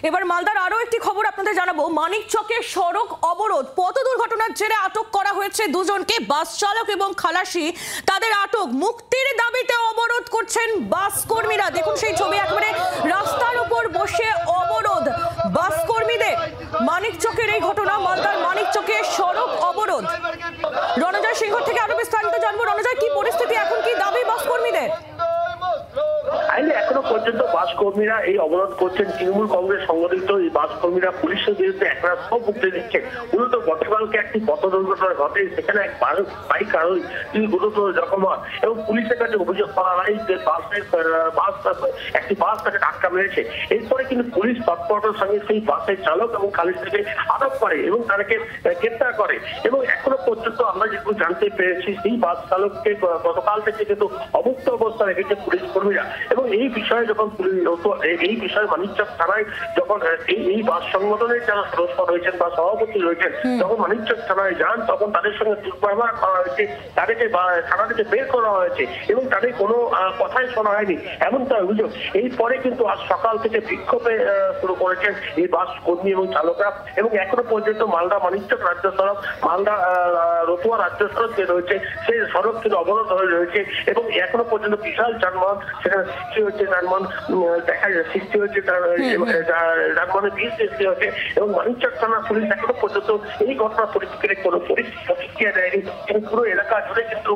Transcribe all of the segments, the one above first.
এবার মালদার আরো একটি খবর আপনাদের জানাবো। মানিকচকে সড়ক অবরোধ, পথ দুর্ঘটনার জেরে আটক করা হয়েছে দুজনকে। বাস চালক এবং খালাসি তাদের আটক। মুক্তির দাবিতে অবরোধ করছেন বাস কর্মীরা। দেখুন সেই ছবি, একেবারে রাস্তার উপর বসে অবরোধ বাস কর্মীদের। মানিকচকের এই ঘটনা, মালদার মানিকচকে সড়ক অবরোধ। রণজয় সিংহ থেকে আরো বিস্তারিত জানবো। রণজয়, কি পরিস্থিতি এখন, কি দাবি বাস কর্মীদের? এখনো পর্যন্ত বাস কর্মীরা এই অবরোধ করছেন। তৃণমূল কংগ্রেস সংগঠিত এই বাস কর্মীরা পুলিশের বিরুদ্ধে একটা মুক্তি দিচ্ছে। মূলত গতকালকে একটি পথ দুর্ঘটনা ঘটে, সেখানে এক বাইক আরোহী তিনি গুরুতর জখম হন এবং পুলিশের কাছে অভিযোগ করা হয় যে একটি বাস তাকে ধাক্কা মেরেছে। এরপরে কিন্তু পুলিশ তৎপরতার সঙ্গে সেই বাসের চালক এবং খালাসিকে আটক করে এবং তাদেরকে গ্রেপ্তার করে। এবং এখনো পর্যন্ত আমরা যেটুকু জানতে পেরেছি, সেই বাস চালককে গতকাল থেকে কিন্তু অবুক্ত অবস্থা রেখেছে পুলিশ কর্মীরা। এবং এই বিষয়ে যখন এই বিষয়ে মানিকচক থানায় যখন এই বাস সংগঠনের যারা সদস্য রয়েছেন বা সভাপতি রয়েছেন, যখন মানিকচক থানায় যান, তখন তাদের সঙ্গে দুর্ব্যবহার করা হয়েছে, তাদেরকে থানা থেকে বের করা হয়েছে এবং তাদের কোনো কথাই শোনা হয়নি, এমনটা অভিযোগ। এরপরে কিন্তু আজ সকাল থেকে বিক্ষোভে শুরু করেছেন এই বাস কর্মী এবং চালকরা। এবং এখনো পর্যন্ত মালদা মানিকচক রাজ্য সড়ক, মালদা রতুয়া রাজ্য সড়ক যে রয়েছে, সেই সড়ক কিন্তু অবরোধ হয়ে রয়েছে এবং এখনো পর্যন্ত বিশাল যানবাহন সেখানে সৃষ্টি হচ্ছে, যানবাহন দেখা যায় সৃষ্টি হচ্ছে, যানবাহনের ভিড় সৃষ্টি হচ্ছে। এবং মানিকচক থানা পুলিশ এখনো পর্যন্ত এই ঘটনার পরিপ্রেক্ষিতে কোনো প্রতিক্রিয়া দেয়নি। পুরো এলাকা জুড়ে কিন্তু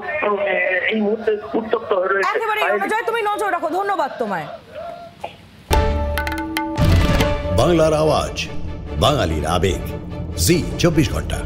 এই মুহূর্তে উত্তপ্ত হয়ে রয়েছে। তুমি নজর রাখো, ধন্যবাদ তোমায়। বাংলার আওয়াজ, বাঙালির আবেগ, জি 24 ঘন্টা।